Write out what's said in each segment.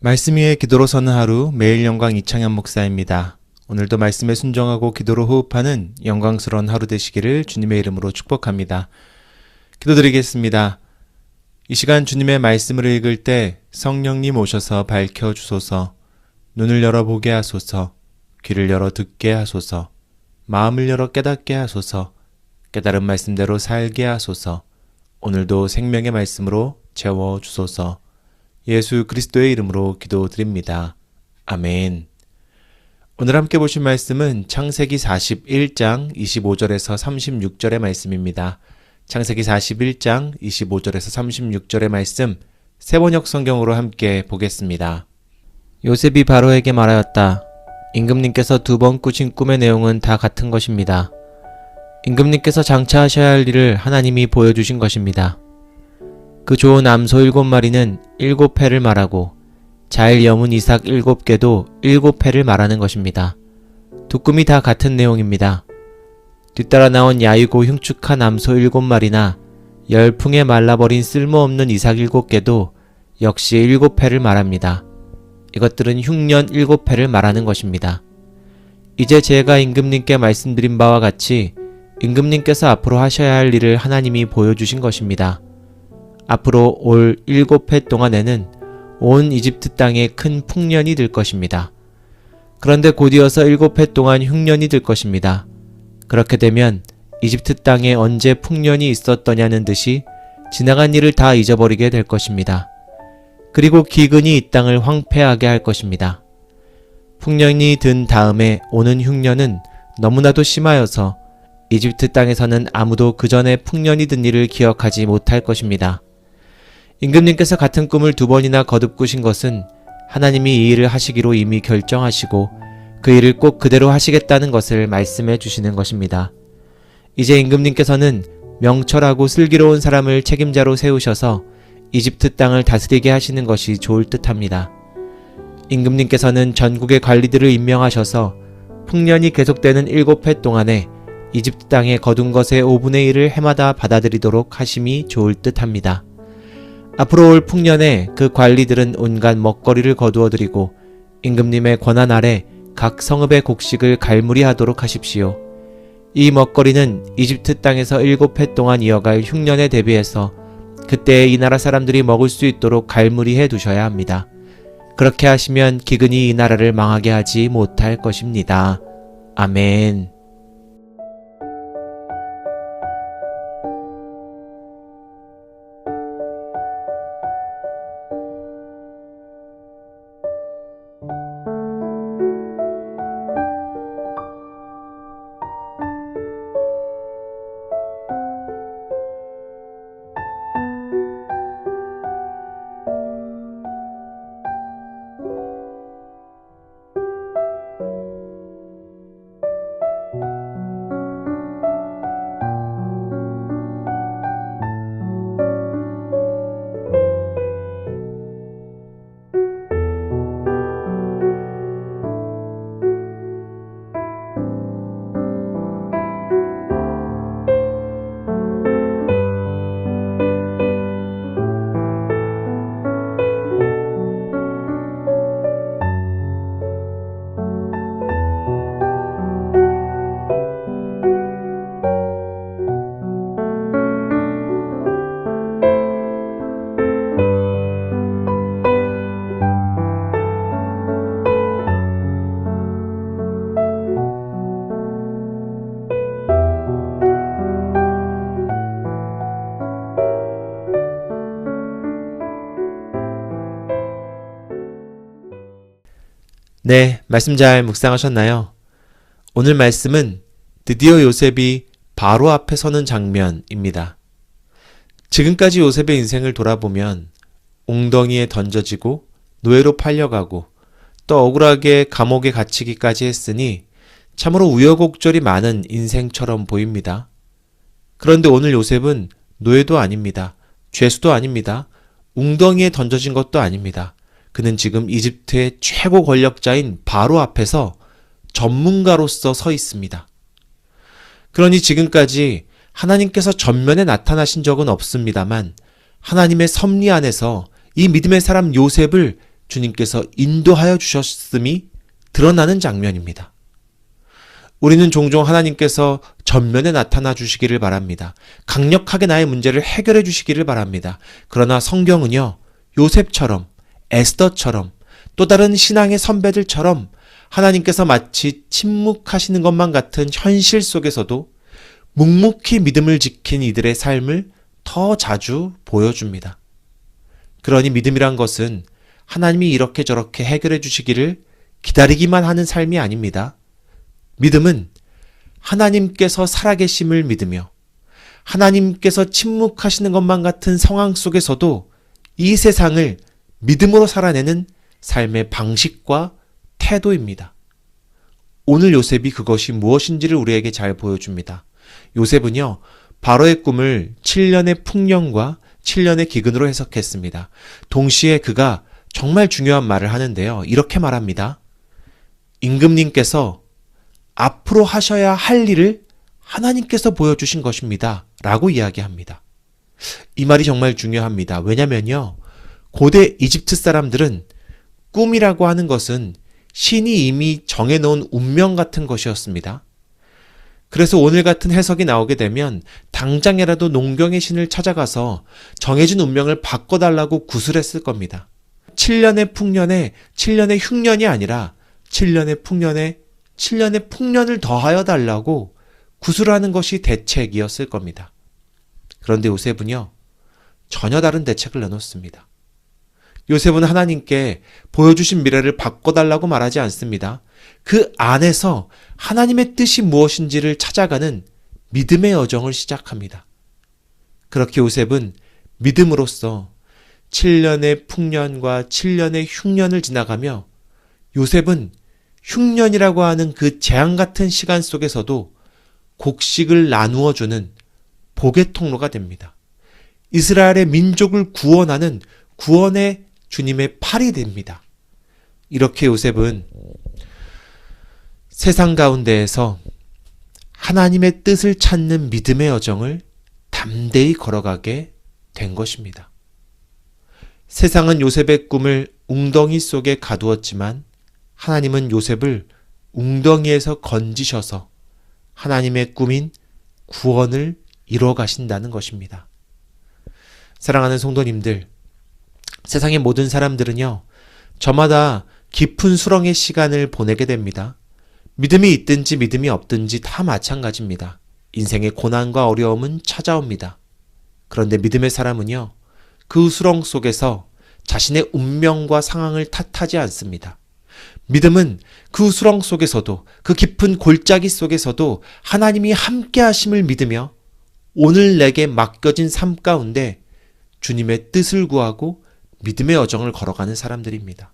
말씀 위에 기도로 서는 하루, 매일 영광 이창현 목사입니다. 오늘도 말씀에 순종하고 기도로 호흡하는 영광스러운 하루 되시기를 주님의 이름으로 축복합니다. 기도드리겠습니다. 이 시간 주님의 말씀을 읽을 때 성령님 오셔서 밝혀주소서, 눈을 열어 보게 하소서, 귀를 열어 듣게 하소서, 마음을 열어 깨닫게 하소서, 깨달은 말씀대로 살게 하소서, 오늘도 생명의 말씀으로 채워주소서. 예수 그리스도의 이름으로 기도드립니다. 아멘. 오늘 함께 보실 말씀은 창세기 41장 25절에서 36절의 말씀입니다. 창세기 41장 25절에서 36절의 말씀, 세번역 성경으로 함께 보겠습니다. 요셉이 바로에게 말하였다. 임금님께서 2번 꾸신 꿈의 내용은 다 같은 것입니다. 임금님께서 장차 하셔야 할 일을 하나님이 보여주신 것입니다. 그 좋은 암소 7마리는 7패를 말하고 자일 여문 이삭 7개도 7패를 말하는 것입니다. 두 꿈이 다 같은 내용입니다. 뒤따라 나온 야이고 흉측한 암소 7마리나 열풍에 말라버린 쓸모없는 이삭 7개도 역시 7패를 말합니다. 이것들은 흉년 7패를 말하는 것입니다. 이제 제가 임금님께 말씀드린 바와 같이 임금님께서 앞으로 하셔야 할 일을 하나님이 보여주신 것입니다. 앞으로 올 7해 동안에는 온 이집트 땅에 큰 풍년이 들 것입니다. 그런데 곧이어서 7해 동안 흉년이 들 것입니다. 그렇게 되면 이집트 땅에 언제 풍년이 있었더냐는 듯이 지나간 일을 다 잊어버리게 될 것입니다. 그리고 기근이 이 땅을 황폐하게 할 것입니다. 풍년이 든 다음에 오는 흉년은 너무나도 심하여서 이집트 땅에서는 아무도 그 전에 풍년이 든 일을 기억하지 못할 것입니다. 임금님께서 같은 꿈을 2번이나 거듭 꾸신 것은 하나님이 이 일을 하시기로 이미 결정하시고 그 일을 꼭 그대로 하시겠다는 것을 말씀해 주시는 것입니다. 이제 임금님께서는 명철하고 슬기로운 사람을 책임자로 세우셔서 이집트 땅을 다스리게 하시는 것이 좋을 듯합니다. 임금님께서는 전국의 관리들을 임명하셔서 풍년이 계속되는 7해 동안에 이집트 땅에 거둔 것의 5분의 1을 해마다 받아들이도록 하심이 좋을 듯합니다. 앞으로 올 풍년에 그 관리들은 온갖 먹거리를 거두어 드리고 임금님의 권한 아래 각 성읍의 곡식을 갈무리하도록 하십시오. 이 먹거리는 이집트 땅에서 7해 동안 이어갈 흉년에 대비해서 그때 이 나라 사람들이 먹을 수 있도록 갈무리해 두셔야 합니다. 그렇게 하시면 기근이 이 나라를 망하게 하지 못할 것입니다. 아멘. 네, 말씀 잘 묵상하셨나요? 오늘 말씀은 드디어 요셉이 바로 앞에 서는 장면입니다. 지금까지 요셉의 인생을 돌아보면 웅덩이에 던져지고 노예로 팔려가고 또 억울하게 감옥에 갇히기까지 했으니 참으로 우여곡절이 많은 인생처럼 보입니다. 그런데 오늘 요셉은 노예도 아닙니다. 죄수도 아닙니다. 웅덩이에 던져진 것도 아닙니다. 그는 지금 이집트의 최고 권력자인 바로 앞에서 전문가로서 서 있습니다. 그러니 지금까지 하나님께서 전면에 나타나신 적은 없습니다만 하나님의 섭리 안에서 이 믿음의 사람 요셉을 주님께서 인도하여 주셨음이 드러나는 장면입니다. 우리는 종종 하나님께서 전면에 나타나 주시기를 바랍니다. 강력하게 나의 문제를 해결해 주시기를 바랍니다. 그러나 성경은요, 요셉처럼, 에스더처럼, 또 다른 신앙의 선배들처럼 하나님께서 마치 침묵하시는 것만 같은 현실 속에서도 묵묵히 믿음을 지킨 이들의 삶을 더 자주 보여줍니다. 그러니 믿음이란 것은 하나님이 이렇게 저렇게 해결해 주시기를 기다리기만 하는 삶이 아닙니다. 믿음은 하나님께서 살아계심을 믿으며 하나님께서 침묵하시는 것만 같은 상황 속에서도 이 세상을 믿음으로 살아내는 삶의 방식과 태도입니다. 오늘 요셉이 그것이 무엇인지를 우리에게 잘 보여줍니다. 요셉은요, 바로의 꿈을 7년의 풍년과 7년의 기근으로 해석했습니다. 동시에 그가 정말 중요한 말을 하는데요. 이렇게 말합니다. 임금님께서 앞으로 하셔야 할 일을 하나님께서 보여주신 것입니다. 라고 이야기합니다. 이 말이 정말 중요합니다. 왜냐면요, 고대 이집트 사람들은 꿈이라고 하는 것은 신이 이미 정해놓은 운명 같은 것이었습니다. 그래서 오늘 같은 해석이 나오게 되면 당장이라도 농경의 신을 찾아가서 정해진 운명을 바꿔달라고 구슬했을 겁니다. 7년의 풍년에 7년의 흉년이 아니라 7년의 풍년에 7년의 풍년을 더하여 달라고 구슬하는 것이 대책이었을 겁니다. 그런데 요셉은요, 전혀 다른 대책을 내놓습니다. 요셉은 하나님께 보여주신 미래를 바꿔달라고 말하지 않습니다. 그 안에서 하나님의 뜻이 무엇인지를 찾아가는 믿음의 여정을 시작합니다. 그렇게 요셉은 믿음으로써 7년의 풍년과 7년의 흉년을 지나가며 요셉은 흉년이라고 하는 그 재앙 같은 시간 속에서도 곡식을 나누어 주는 복의 통로가 됩니다. 이스라엘의 민족을 구원하는 구원의 주님의 팔이 됩니다. 이렇게 요셉은 세상 가운데에서 하나님의 뜻을 찾는 믿음의 여정을 담대히 걸어가게 된 것입니다. 세상은 요셉의 꿈을 웅덩이 속에 가두었지만 하나님은 요셉을 웅덩이에서 건지셔서 하나님의 꿈인 구원을 이루어 가신다는 것입니다. 사랑하는 성도님들, 세상의 모든 사람들은요, 저마다 깊은 수렁의 시간을 보내게 됩니다. 믿음이 있든지 믿음이 없든지 다 마찬가지입니다. 인생의 고난과 어려움은 찾아옵니다. 그런데 믿음의 사람은요, 그 수렁 속에서 자신의 운명과 상황을 탓하지 않습니다. 믿음은 그 수렁 속에서도, 그 깊은 골짜기 속에서도 하나님이 함께 하심을 믿으며 오늘 내게 맡겨진 삶 가운데 주님의 뜻을 구하고 믿음의 여정을 걸어가는 사람들입니다.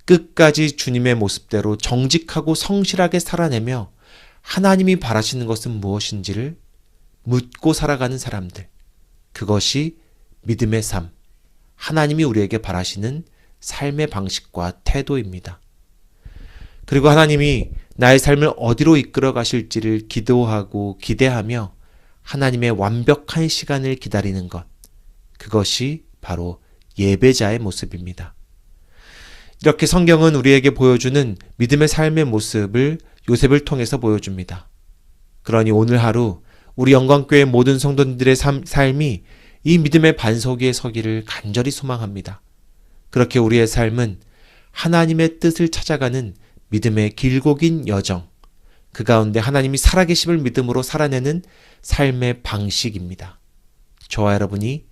끝까지 주님의 모습대로 정직하고 성실하게 살아내며 하나님이 바라시는 것은 무엇인지를 묻고 살아가는 사람들. 그것이 믿음의 삶, 하나님이 우리에게 바라시는 삶의 방식과 태도입니다. 그리고 하나님이 나의 삶을 어디로 이끌어 가실지를 기도하고 기대하며 하나님의 완벽한 시간을 기다리는 것. 그것이 바로 예배자의 모습입니다. 이렇게 성경은 우리에게 보여주는 믿음의 삶의 모습을 요셉을 통해서 보여줍니다. 그러니 오늘 하루 우리 영광교회 모든 성도들의 삶이 이 믿음의 반석 위에 서기를 간절히 소망합니다. 그렇게 우리의 삶은 하나님의 뜻을 찾아가는 믿음의 길고 긴 여정, 그 가운데 하나님이 살아계심을 믿음으로 살아내는 삶의 방식입니다. 저와 여러분이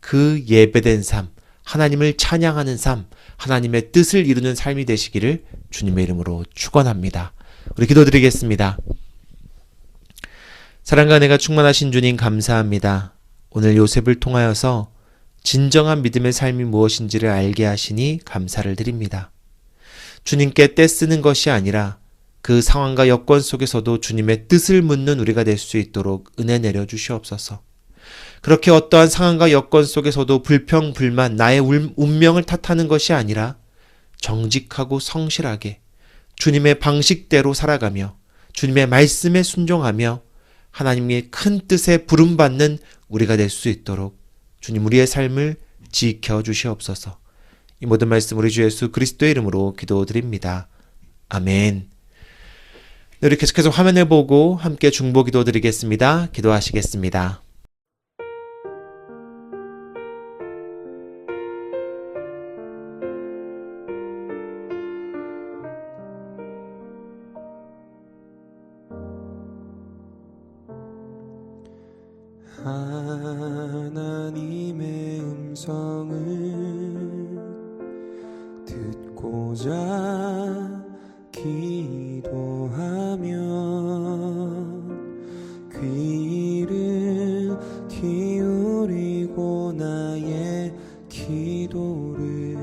그 예배된 삶, 하나님을 찬양하는 삶, 하나님의 뜻을 이루는 삶이 되시기를 주님의 이름으로 축원합니다. 우리 기도드리겠습니다. 사랑과 은혜가 충만하신 주님 감사합니다. 오늘 요셉을 통하여서 진정한 믿음의 삶이 무엇인지를 알게 하시니 감사를 드립니다. 주님께 떼쓰는 것이 아니라 그 상황과 여건 속에서도 주님의 뜻을 묻는 우리가 될 수 있도록 은혜 내려 주시옵소서. 그렇게 어떠한 상황과 여건 속에서도 불평불만, 나의 운명을 탓하는 것이 아니라 정직하고 성실하게 주님의 방식대로 살아가며 주님의 말씀에 순종하며 하나님의 큰 뜻에 부름받는 우리가 될 수 있도록 주님 우리의 삶을 지켜 주시옵소서. 이 모든 말씀 우리 주 예수 그리스도의 이름으로 기도드립니다. 아멘. 네, 우리 계속해서 화면을 보고 함께 중보 기도 드리겠습니다. 기도하시겠습니다. 하나님의 음성을 듣고자 기도하며 귀를 기울이고 나의 기도를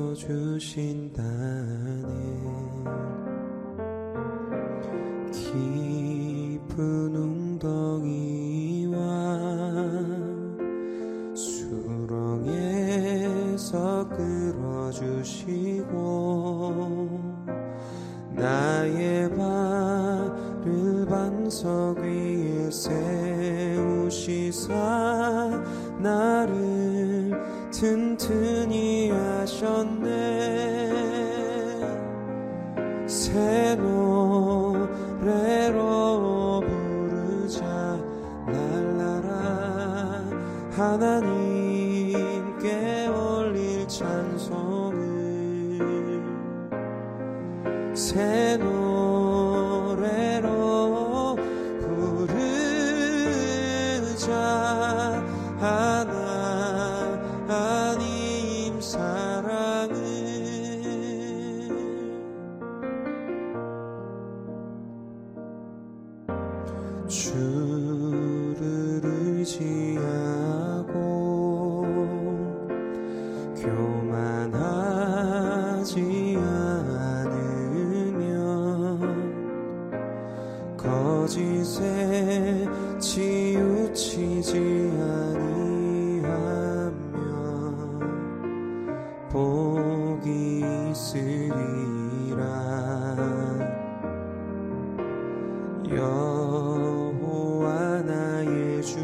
들어주신다네. 깊은 웅덩이와 수렁에서 끌어주시고 나의 발을 반석 위에 세우시사 나를 튼튼히 하셨네. 새 노래로 부르자 날라라. 하나님께 올릴 찬송을 새 노래로 부르자. 하나님 사랑을 주를 의지하고 교만하지 않으면 거짓에 치우치지 아니하면 복이 있으리라. 여호와 나의 주